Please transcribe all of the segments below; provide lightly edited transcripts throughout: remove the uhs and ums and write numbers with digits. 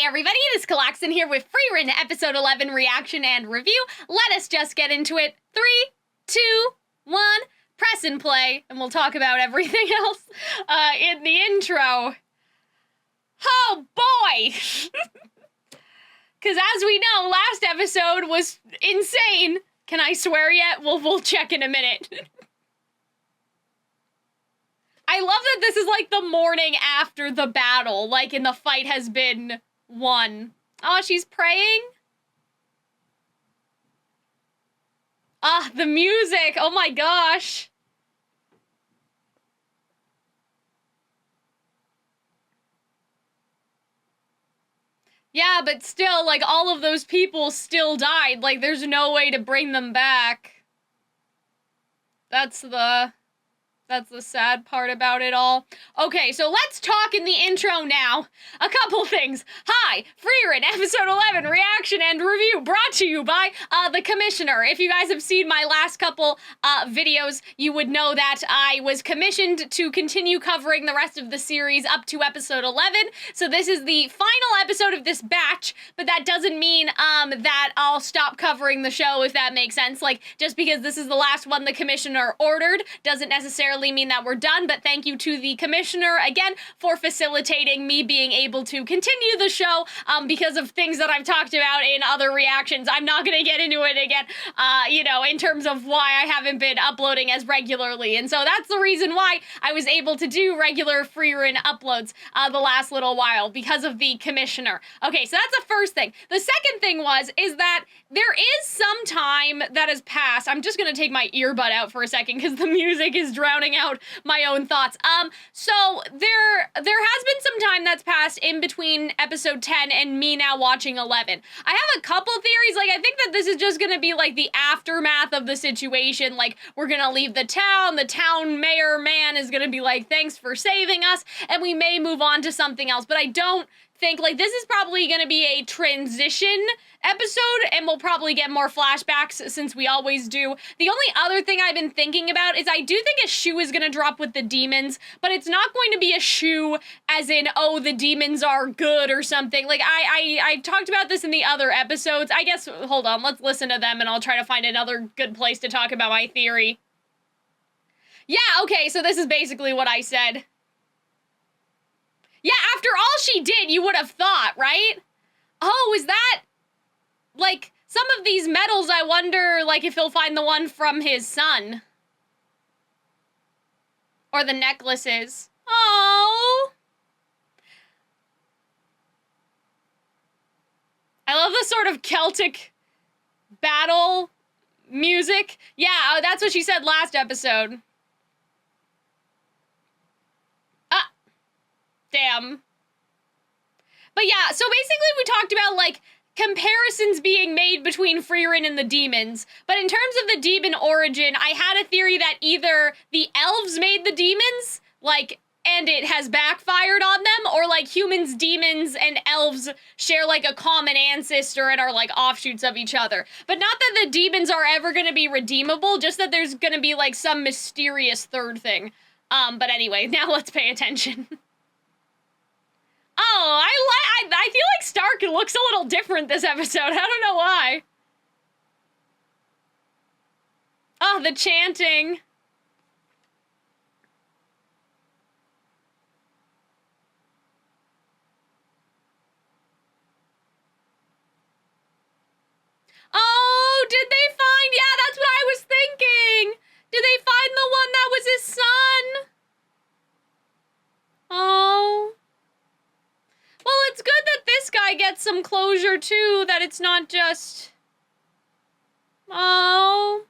Hey everybody, it is Calxiyn here with Frieren, episode 11 reaction and review. Let us just get into it. 3, 2, 1, press and play, and we'll talk about everything else in the intro. Oh boy! Because as we know, last episode was insane. Can I swear yet? We'll check in a minute. I love that this is like the morning after the battle, like and the fight has been won. Oh, she's praying? Ah, the music, oh my gosh. Yeah, but still, like, all of those people still died. Like, there's no way to bring them back. That's the sad part about it all. Okay, so let's talk in the intro now. A couple things. Hi, Frieren, episode 11, reaction and review, brought to you by the Commissioner. If you guys have seen my last couple videos, you would know that I was commissioned to continue covering the rest of the series up to episode 11. So this is the final episode of this batch, but that doesn't mean that I'll stop covering the show, if that makes sense. Like, just because this is the last one the Commissioner ordered doesn't necessarily mean that we're done, but thank you to the Commissioner again for facilitating me being able to continue the show because of things that I've talked about in other reactions. I'm not gonna get into it again, you know, in terms of why I haven't been uploading as regularly, and so that's the reason why I was able to do regular Frieren uploads the last little while, because of the Commissioner. Okay, so that's the first thing. The second thing is that there is some time that has passed. I'm just gonna take my earbud out for a second because the music is drowning out my own thoughts. So there has been some time that's passed in between episode 10 and me now watching 11. I have a couple theories. Like, I think that this is just gonna be like the aftermath of the situation. Like, we're gonna leave the town mayor man is gonna be like, thanks for saving us, and we may move on to something else, but I don't think, like, this is probably gonna be a transition episode, and we'll probably get more flashbacks since we always do. The only other thing I've been thinking about is I do think a shoe is gonna drop with the demons, but it's not going to be a shoe as in, oh, the demons are good or something. Like, I talked about this in the other episodes. I guess, hold on, let's listen to them and I'll try to find another good place to talk about my theory. Yeah, okay, so this is basically what I said. Yeah, after all she did, you would have thought, right? Oh, is that, like, some of these medals, I wonder, like, if he'll find the one from his son. Or the necklaces. Oh. I love the sort of Celtic battle music. Yeah, that's what she said last episode. Damn. But yeah, so basically we talked about, like, comparisons being made between Frieren and the demons, but in terms of the demon origin, I had a theory that either the elves made the demons, like, and it has backfired on them, or, like, humans, demons, and elves share, like, a common ancestor and are, like, offshoots of each other. But not that the demons are ever gonna be redeemable, just that there's gonna be, like, some mysterious third thing. But anyway, now let's pay attention. Oh, I feel like Stark looks a little different this episode. I don't know why. Oh, the chanting. Oh, did they find? Yeah, that's what I was thinking. Did they find the one that was his son? Oh. Well, it's good that this guy gets some closure, too, that it's not just... Oh.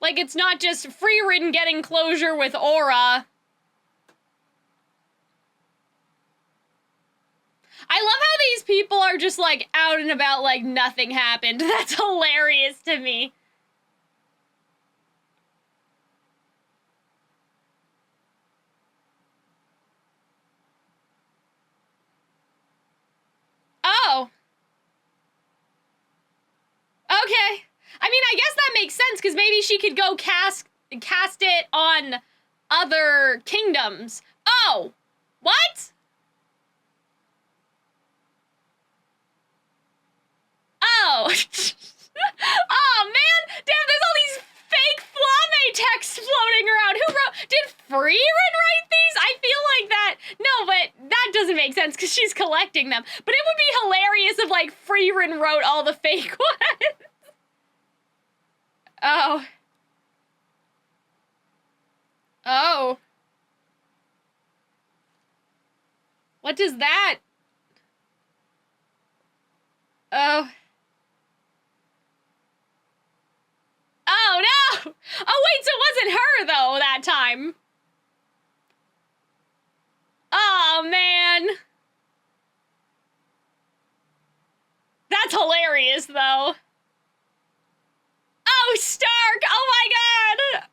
Like, it's not just Frieren getting closure with Aura. I love how these people are just, like, out and about like nothing happened. That's hilarious to me. Oh. Okay. I mean, I guess that makes sense, because maybe she could go cast it on other kingdoms. Oh! What? Oh man! Damn, there's all these fake Flame texts floating around. Who wrote? Did Frieren write these? I feel like that. No, but that doesn't make sense because she's collecting them. But it would be hilarious if like Frieren wrote all the fake ones. Oh. Oh. What does that? Oh. Oh no! Oh wait, so it wasn't her though that time. Oh man. That's hilarious though. Oh, Stark! Oh my god!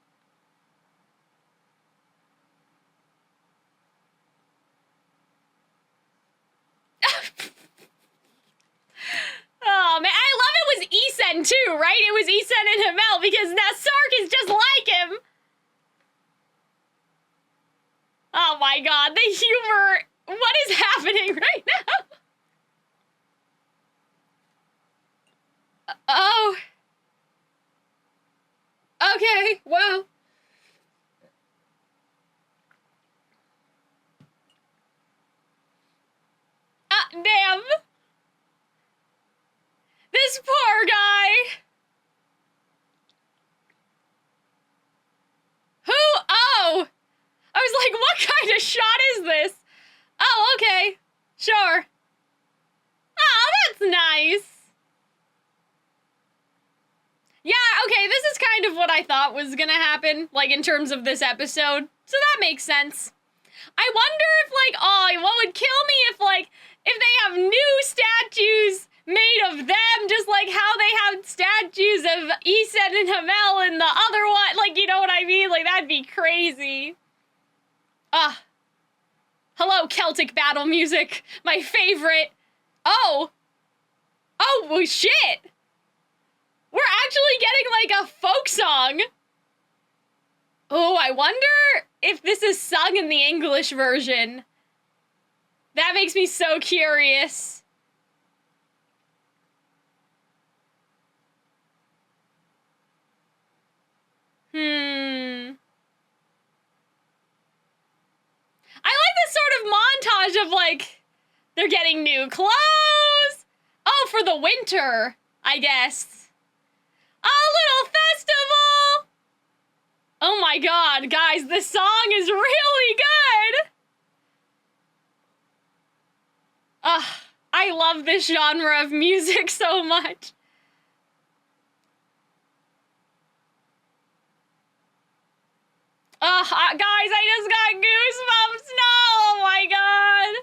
Oh man, I love it was Isen too, right? It was Isen and Hamel because now Stark is just like him. Oh my god, the humor. What is happening right now? Oh. Okay, well. Damn. This poor guy. Who? Oh. I was like, what kind of shot is this? Oh, okay. Sure. Oh, that's nice. Yeah, okay, this is kind of what I thought was gonna happen, like, in terms of this episode. So that makes sense. I wonder if, like, oh, what would kill me if, like, if they have new statues made of them, just like how they have statues of Isen and Hamel and the other one, like, you know what I mean? Like, that'd be crazy. Ah. Hello, Celtic battle music. My favorite. Oh. Oh, well, shit. We're actually getting, like, a folk song. Oh, I wonder if this is sung in the English version. That makes me so curious. I like this sort of montage of, like, they're getting new clothes. Oh, for the winter, I guess. A little festival. Oh my god, guys, this song is really good. I love this genre of music so much. Guys, I just got goosebumps. No, oh my god.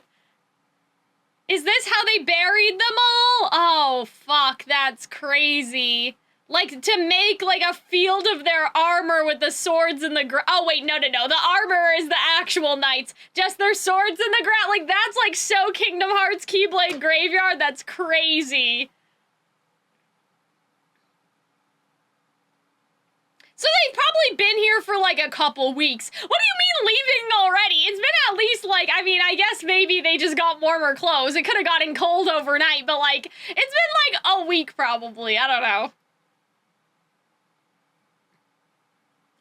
Is this how they buried them all? Oh, fuck, that's crazy. Like, to make, like, a field of their armor with the swords and the oh, wait, no. The armor is the actual knights. Just their swords in the ground. Like, that's, like, so Kingdom Hearts Keyblade Graveyard. That's crazy. So they've probably been here for, like, a couple weeks. What do you mean leaving already? It's been at least, like, I mean, I guess maybe they just got warmer clothes. It could have gotten cold overnight, but, like, it's been, like, a week probably. I don't know.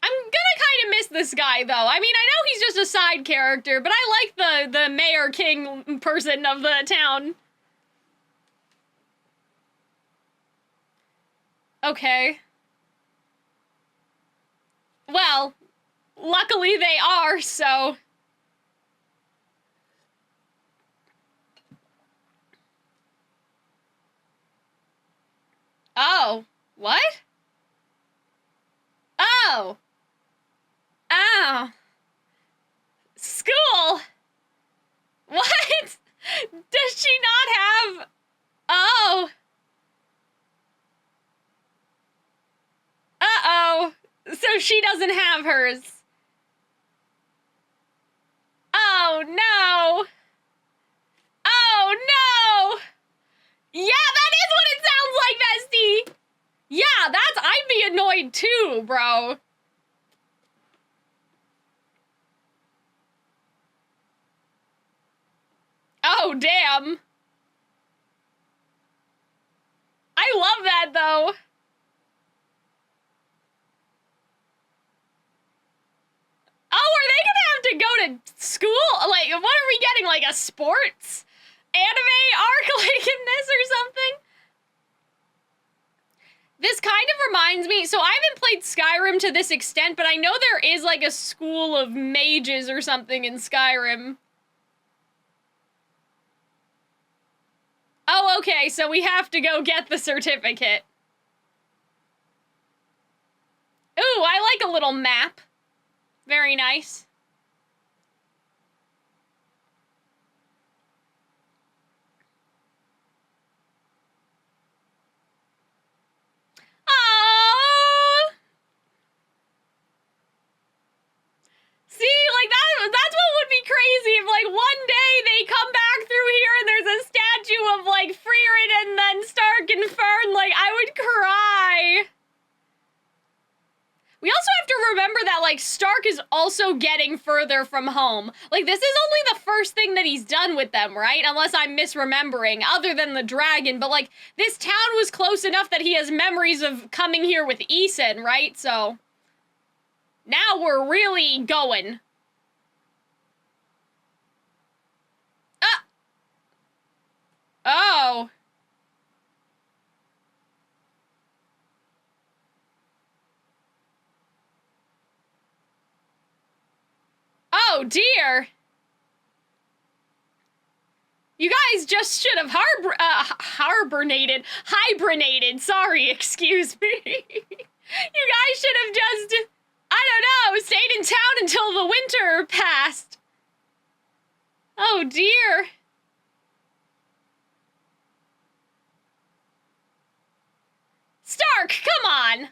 I'm gonna kind of miss this guy, though. I mean, I know he's just a side character, but I like the mayor king person of the town. Okay. Well, luckily they are, so... Oh. What? Oh. Oh. School? What? Does she not have... Oh. Uh-oh. So she doesn't have hers. Oh, no. Oh, no. Yeah, that is what it sounds like, bestie. Yeah, I'd be annoyed too, bro. Oh, damn. I love that, though. Oh, are they gonna have to go to school? Like, what are we getting? Like a sports anime arc like in this or something? This kind of reminds me, so I haven't played Skyrim to this extent, but I know there is like a school of mages or something in Skyrim. Oh, okay, so we have to go get the certificate. Ooh, I like a little map. Very nice. Oh! See, like that's what would be crazy if like one day they come back through here and there's a statue of like Frieren and then Stark and Fern, like I would cry. We also have to remember that like Stark is also getting further from home. Like this is only the first thing that he's done with them, right? Unless I'm misremembering, other than the dragon, but like this town was close enough that he has memories of coming here with Eason, right? So now we're really going. Oh. Oh, dear. You guys just should have hibernated. Sorry, excuse me. You guys should have just, I don't know, stayed in town until the winter passed. Oh, dear. Stark, come on.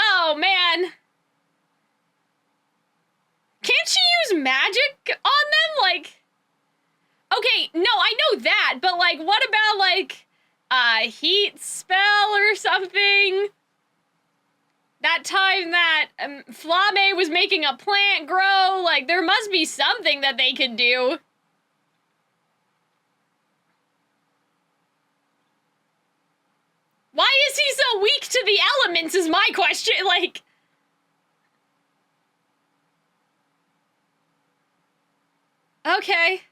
Oh, man. Can't she use magic on them? Like, okay, no, I know that, but like, what about like a heat spell or something? That time that Flame was making a plant grow, like, there must be something that they could do. Why is he so weak to the elements is my question, like... Okay.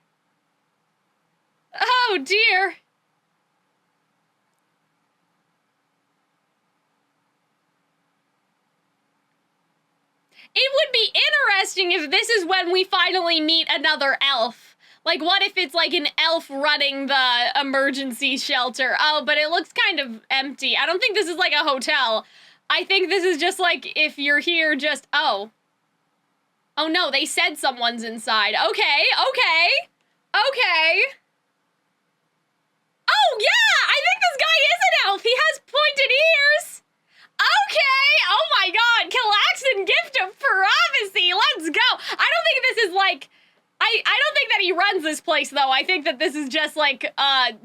Oh, dear. It would be interesting if this is when we finally meet another elf. Like, what if it's like an elf running the emergency shelter? Oh, but it looks kind of empty. I don't think this is like a hotel. I think this is just like, if you're here, just, oh. Oh no, they said someone's inside. Okay, okay, okay. Oh yeah, I think this guy is an elf. He has pointed ears. Okay, oh my god, Calxiyn, gift of prophecy, let's go. I don't think this is like, I don't think that he runs this place though. I think that this is just like,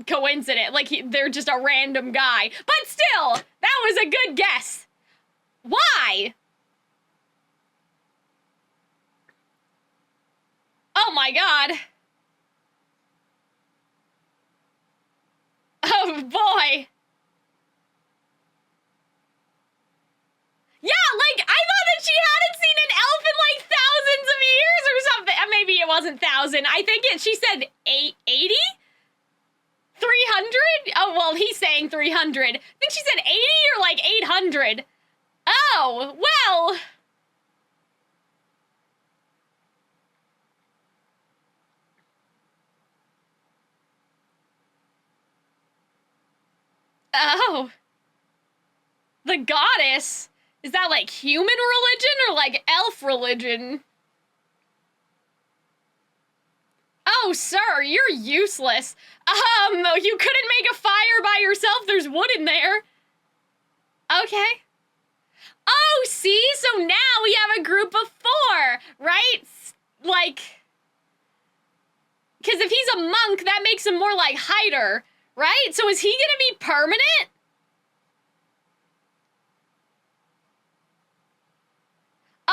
coincident. Like, they're just a random guy. But still, that was a good guess. Why? Oh my god. Oh boy. Yeah, like, I thought that she hadn't seen an elf in like thousands of years or something. Maybe it wasn't 1,000. I think she said 80? 300? Oh, well, he's saying 300. I think she said 80 or like 800. Oh, well. Oh. The goddess? Is that like human religion or like elf religion? Oh, sir, you're useless. You couldn't make a fire by yourself. There's wood in there. Okay. Oh, see? So now we have a group of 4, right? Like, because if he's a monk, that makes him more like hider, right? So is he gonna be permanent?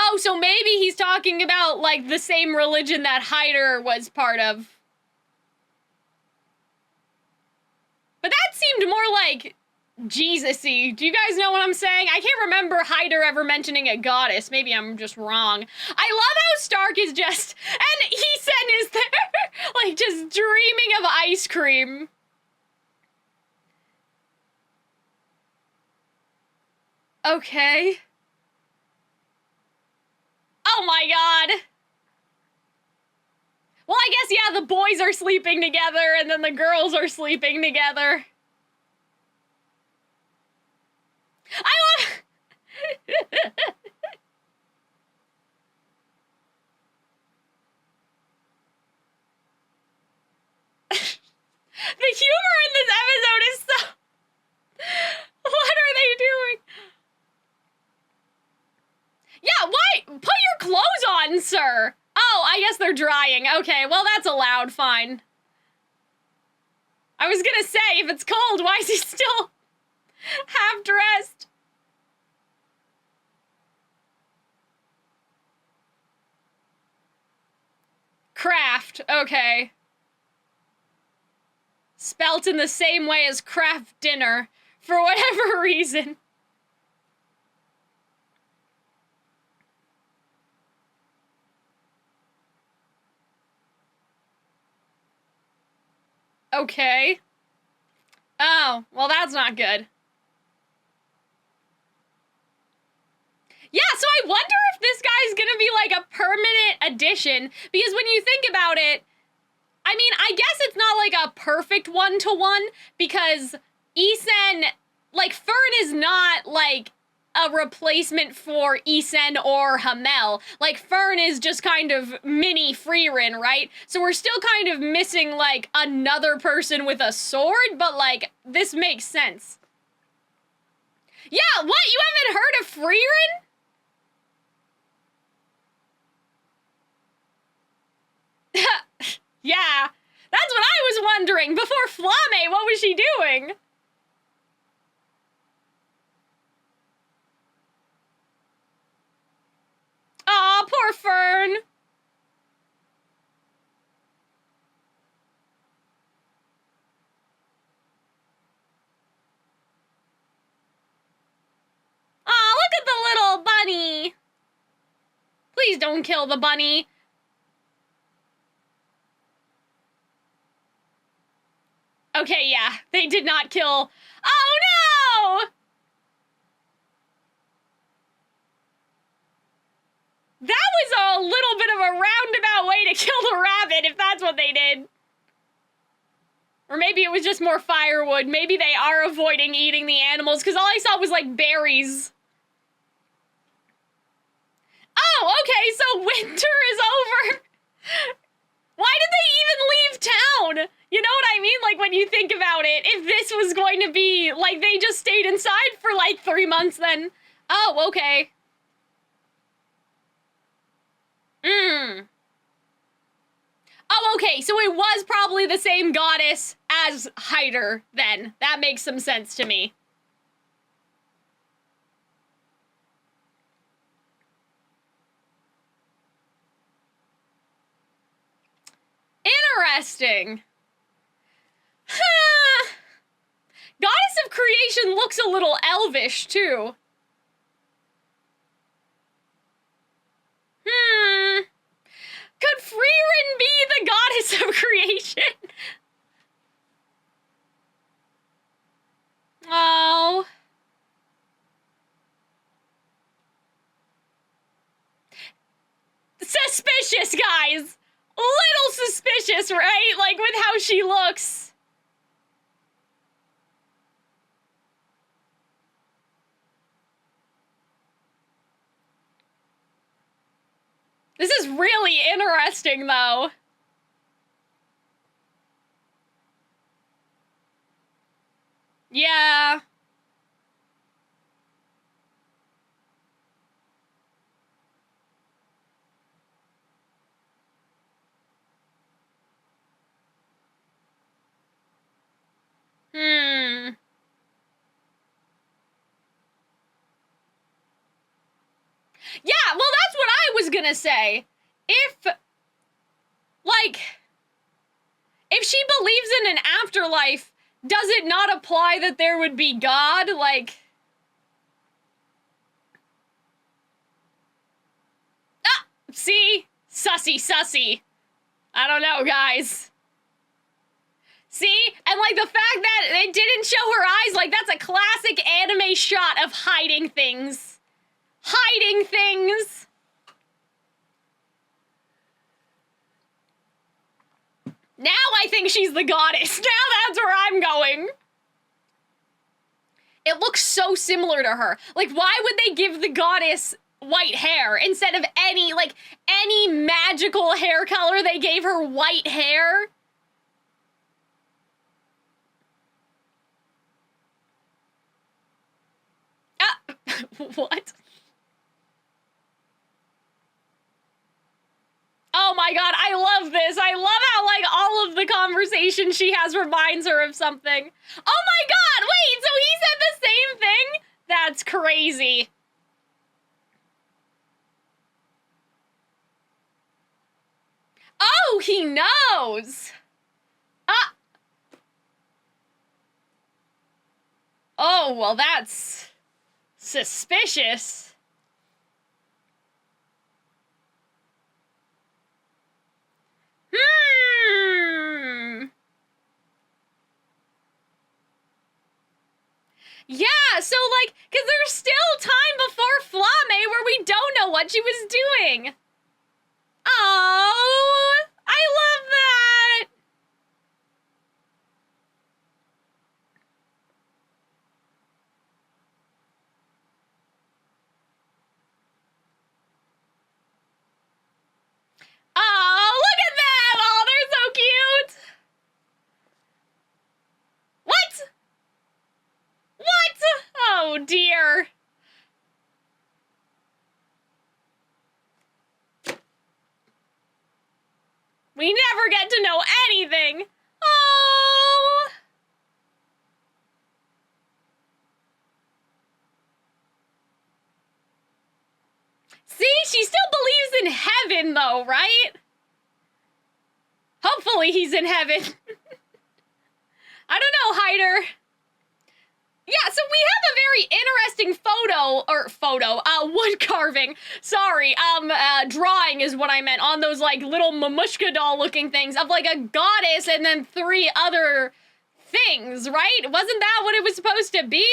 Oh, so maybe he's talking about, like, the same religion that Hyder was part of. But that seemed more like Jesus-y. Do you guys know what I'm saying? I can't remember Hyder ever mentioning a goddess. Maybe I'm just wrong. I love how Stark is just, and Heesen is there, like, just dreaming of ice cream. Okay. Oh my god. Well, I guess, yeah, the boys are sleeping together, and then the girls are sleeping together. I love... The humor in this episode is so... What are they doing? Yeah, why? Put your clothes on, sir! Oh, I guess they're drying. Okay, well, that's allowed, fine. I was gonna say, if it's cold, why is he still half-dressed? Kraft, okay. Spelt in the same way as Kraft dinner, for whatever reason. Okay. Oh, well, that's not good. Yeah, so I wonder if this guy's gonna be like a permanent addition, because when you think about it, I mean, I guess it's not like a perfect one-to-one, because Isen, like, Fern is not like a replacement for Isen or Hamel. Like, Fern is just kind of mini Frieren, right? So we're still kind of missing, like, another person with a sword, but, like, this makes sense. Yeah, what? You haven't heard of Frieren? Yeah, that's what I was wondering. Before Flame, what was she doing? Aw, poor Fern. Aw, look at the little bunny. Please don't kill the bunny. Okay, yeah, they did not kill. Oh no! That was a little bit of a roundabout way to kill the rabbit, if that's what they did. Or maybe it was just more firewood. Maybe they are avoiding eating the animals, because all I saw was, like, berries. Oh, okay, so winter is over. Why did they even leave town? You know what I mean? Like, when you think about it, if this was going to be, like, they just stayed inside for, like, 3 months then. Oh, okay. Oh, okay, so it was probably the same goddess as Hyder, then. That makes some sense to me. Interesting. Huh. Goddess of Creation looks a little elvish, too. Could Frieren be the goddess of creation? Oh. Suspicious, guys. Little suspicious, right? Like, with how she looks. This is really interesting, though. Yeah. Yeah, well, that's what I was gonna say. If, like, if she believes in an afterlife, does it not apply that there would be God? Like... Ah! See? Sussy. I don't know, guys. See? And, like, the fact that it didn't show her eyes, like, that's a classic anime shot of hiding things. Hiding things! Now I think she's the goddess. Now that's where I'm going. It looks so similar to her. Like, why would they give the goddess white hair instead of any magical hair color? They gave her white hair. What? Oh my god, I love this. I love how, like, all of the conversation she has reminds her of something. Oh my god, wait, so he said the same thing? That's crazy. Oh, he knows. Ah. Oh, well, that's suspicious. Yeah, so, like, because there's still time before Flame where we don't know what she was doing. Oh, I love that. Oh, look at them. Oh, they're so cute. What? What? Oh, dear. We never get to know anything. Oh. See, she still believes in heaven, though, right? Hopefully he's in heaven. I don't know, Hyder. Yeah, so we have a very interesting wood carving, sorry, drawing is what I meant, on those, like, little mamushka doll looking things of, like, a goddess and then 3 other things, right? Wasn't that what it was supposed to be?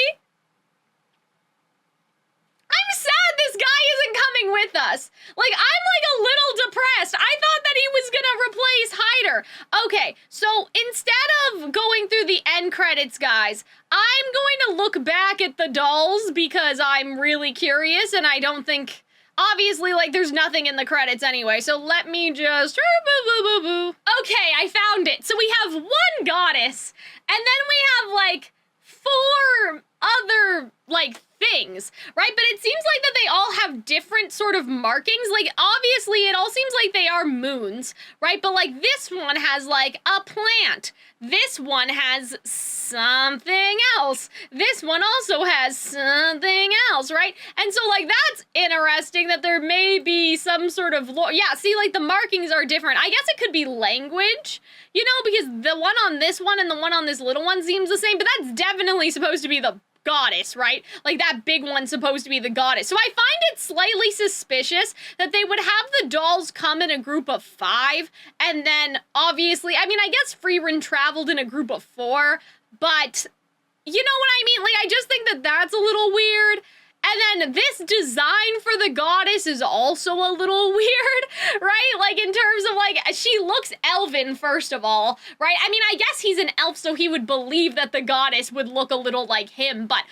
I'm sad this guy isn't coming with us. Like, I'm, like, a little depressed. I thought that he was gonna replace Hyder. Okay, so instead of going through the end credits, guys, I'm going to look back at the dolls because I'm really curious and I don't think... Obviously, like, there's nothing in the credits anyway, so let me just... Okay, I found it. So we have 1 goddess, and then we have, like, 4 other, like, things, right? But it seems like that they all have different sort of markings. Like, obviously, it all seems like they are moons, right? But, like, this one has, like, a plant. This one has something else. This one also has something else, right? And so, like, that's interesting that there may be some sort of lore. Yeah, see, like, the markings are different. I guess it could be language, you know, because the one on this one and the one on this little one seems the same, but that's definitely supposed to be the goddess, right? Like, that big one's supposed to be the goddess. So I find it slightly suspicious that they would have the dolls come in a group of 5, and then, obviously, I mean, I guess Frieren traveled in a group of 4, but, you know what I mean? Like, I just think that that's a little weird. And then this design for the goddess is also a little weird, right? Like, in terms of, like, she looks elven, first of all, right? I mean, I guess he's an elf, so he would believe that the goddess would look a little like him, but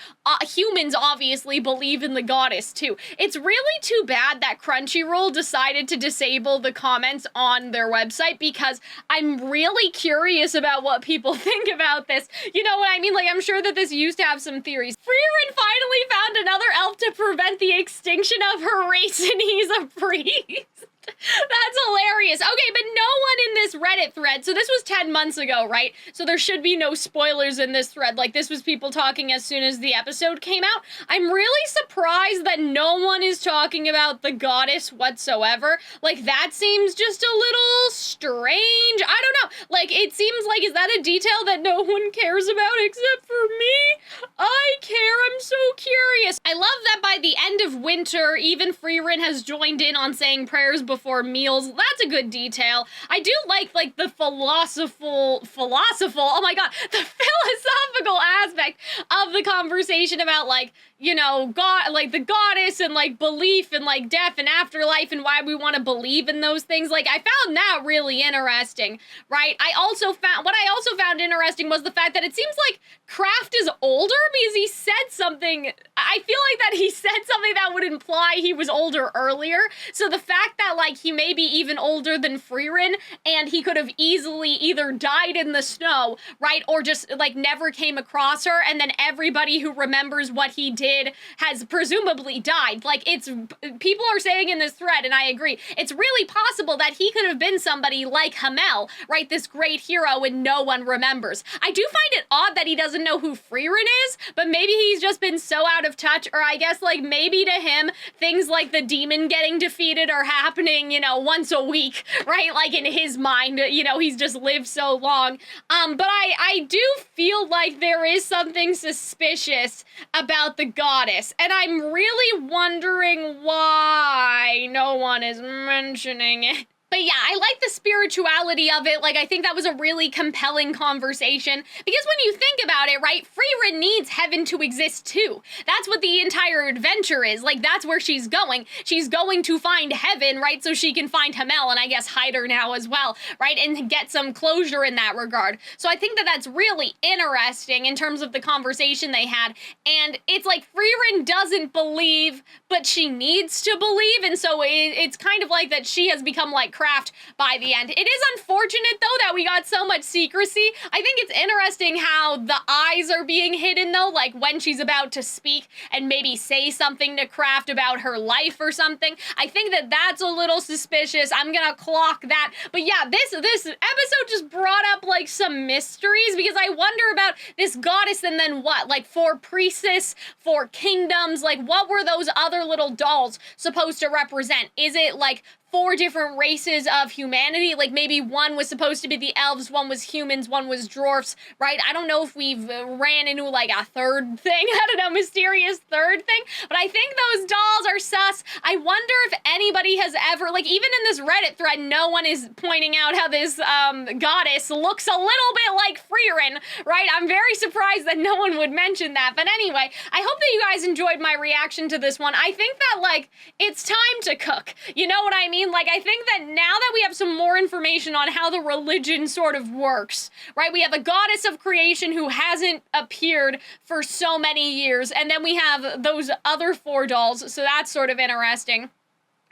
humans obviously believe in the goddess, too. It's really too bad that Crunchyroll decided to disable the comments on their website, because I'm really curious about what people think about this. You know what I mean? Like, I'm sure that this used to have some theories. Frieren finally found another elf to prevent the extinction of her race, and he's a priest. That's hilarious. Okay, but no one in this Reddit thread, so this was 10 months ago, right? So there should be no spoilers in this thread. Like, this was people talking as soon as the episode came out. I'm really surprised that no one is talking about the goddess whatsoever. Like, that seems just a little strange. I don't know. Like, it seems like, is that a detail that no one cares about except for me? I care. I'm so curious. I love that by the end of winter, even Frieren has joined in on saying prayers before meals. That's a good detail. I do like the philosophical, oh my god, the philosophical aspect of the conversation about, like, you know, God, like the goddess and like belief and like death and afterlife and why we want to believe in those things. Like, I found that really interesting, right? What I also found interesting was the fact that it seems like Kraft is older because he said something, I feel like that he said something that would imply he was older earlier. So the fact that, like, he may be even older than Frieren and he could have easily either died in the snow, right? Or just, like, never came across her, and then everybody who remembers what he did has presumably died. Like, people are saying in this thread, and I agree, it's really possible that he could have been somebody like Hamel, right? This great hero and no one remembers. I do find it odd that he doesn't know who Frieren is, but maybe he's just been so out of touch, or I guess, like, maybe to him, things like the demon getting defeated are happening, you know, once a week, right? Like, in his mind, you know, he's just lived so long. But I do feel like there is something suspicious about the goddess, and I'm really wondering why no one is mentioning it. But yeah, I like the spirituality of it. Like, I think that was a really compelling conversation. Because when you think about it, right, Frieren needs heaven to exist too. That's what the entire adventure is. Like, that's where she's going. She's going to find heaven, right, so she can find Hamel and I guess hide her now as well, right, and get some closure in that regard. So I think that that's really interesting in terms of the conversation they had. And it's like Frieren doesn't believe, but she needs to believe. And so it's kind of like that she has become like Kraft by the end. It is unfortunate, though, that we got so much secrecy. I think it's interesting how the eyes are being hidden, though, like when she's about to speak and maybe say something to Kraft about her life or something. I think that that's a little suspicious. I'm gonna clock that. But yeah, this episode just brought up, like, some mysteries, because I wonder about this goddess and then what? Like, 4 priestess, 4 kingdoms, like, what were those other little dolls supposed to represent? Is it, like, 4 different races of humanity? Like, maybe one was supposed to be the elves, one was humans, one was dwarfs, right? I don't know if we've ran into, like, a third thing. I don't know, mysterious third thing. But I think those dolls are sus. I wonder if anybody has ever, like, even in this Reddit thread, no one is pointing out how this goddess looks a little bit like Frieren, right? I'm very surprised that no one would mention that. But anyway, I hope that you guys enjoyed my reaction to this one. I think that, like, it's time to cook. You know what I mean? Like, I think that now that we have some more information on how the religion sort of works, right? We have a goddess of creation who hasn't appeared for so many years, and then we have those other 4 dolls, so that's sort of interesting.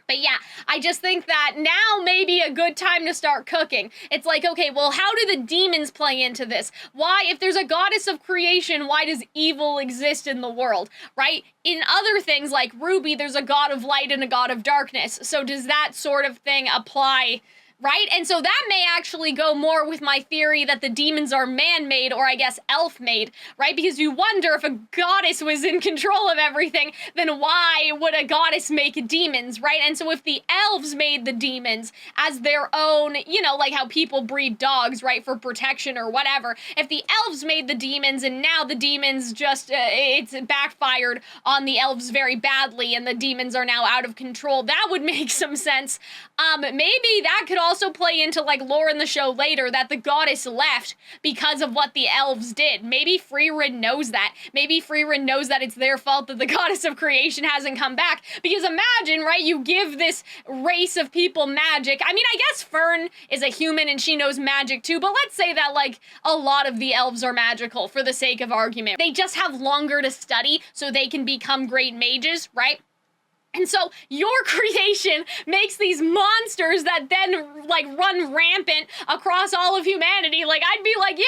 But yeah, I just think that now may be a good time to start cooking. It's like, okay, well, how do the demons play into this? Why, if there's a goddess of creation, why does evil exist in the world, right? In other things like Ruby, there's a god of light and a god of darkness. So does that sort of thing apply, right? And so that may actually go more with my theory that the demons are man-made, or I guess elf-made, right? Because you wonder, if a goddess was in control of everything, then why would a goddess make demons, right? And so if the elves made the demons as their own, you know, like how people breed dogs, right, for protection or whatever, if the elves made the demons and now the demons just, it's backfired on the elves very badly and the demons are now out of control, that would make some sense. Maybe that could also play into, like, lore in the show later, that the goddess left because of what the elves did. Maybe Frieren knows that. Maybe Frieren knows that it's their fault that the goddess of creation hasn't come back. Because imagine, right, you give this race of people magic. I mean, I guess Fern is a human and she knows magic too, but let's say that, like, a lot of the elves are magical for the sake of argument. They just have longer to study so they can become great mages, right? And so your creation makes these monsters that then, like, run rampant across all of humanity. Like, I'd be like, yeah,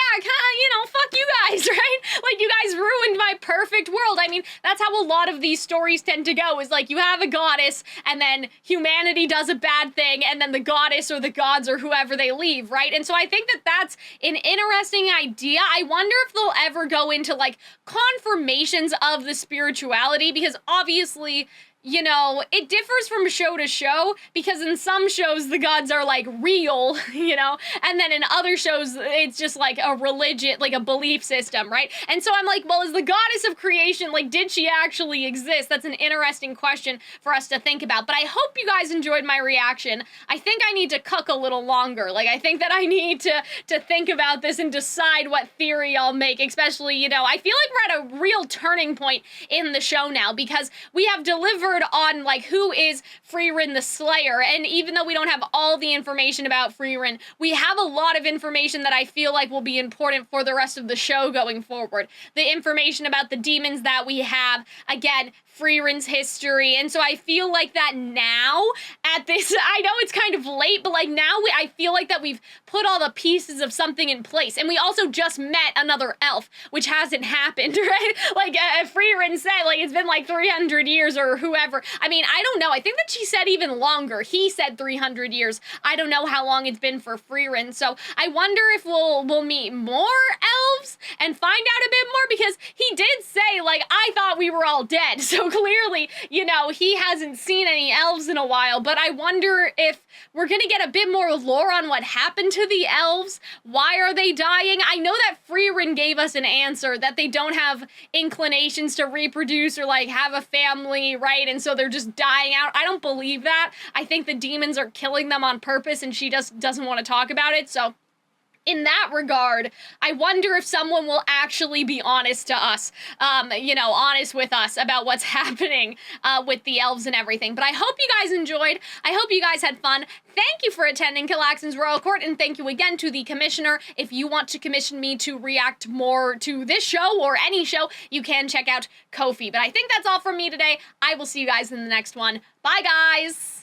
fuck you guys, right? Like, you guys ruined my perfect world. I mean, that's how a lot of these stories tend to go, is like, you have a goddess, and then humanity does a bad thing, and then the goddess or the gods or whoever, they leave, right? And so I think that that's an interesting idea. I wonder if they'll ever go into, like, confirmations of the spirituality, because obviously, you know, it differs from show to show, because in some shows the gods are, like, real, you know, and then in other shows it's just like a religion, like a belief system, right? And so I'm like, well, is the goddess of creation, like, did she actually exist? That's an interesting question for us to think about. But I hope you guys enjoyed my reaction. I think I need to cook a little longer. Like, I think that I need to think about this and decide what theory I'll make, especially, you know, I feel like we're at a real turning point in the show now, because we have delivered on, like, who is Frieren the Slayer, and even though we don't have all the information about Frieren, we have a lot of information that I feel like will be important for the rest of the show going forward. The information about the demons that we have, again, Frieren's history, and so I feel like that now, at this, I know it's kind of late, but, like, now I feel like that we've put all the pieces of something in place, and we also just met another elf, which hasn't happened, right? Like, Frieren said, like, it's been, like, 300 years or whoever. I mean, I don't know, I think that she said even longer. He said 300 years. I don't know how long it's been for Frieren, so I wonder if we'll meet more elves and find out a bit more, because he did say, like, I thought we were all dead, so clearly, you know, he hasn't seen any elves in a while, but I wonder if we're gonna get a bit more lore on what happened to the elves. Why are they dying? I know that Frieren gave us an answer, that they don't have inclinations to reproduce or, like, have a family, right? And so they're just dying out. I don't believe that. I think the demons are killing them on purpose, and she just doesn't want to talk about it, so in that regard, I wonder if someone will actually be honest to us, you know, honest with us about what's happening with the elves and everything. But I hope you guys enjoyed. I hope you guys had fun. Thank you for attending Calxiyn's Royal Court, and thank you again to the commissioner. If you want to commission me to react more to this show or any show, you can check out Ko-fi. But I think that's all from me today. I will see you guys in the next one. Bye, guys!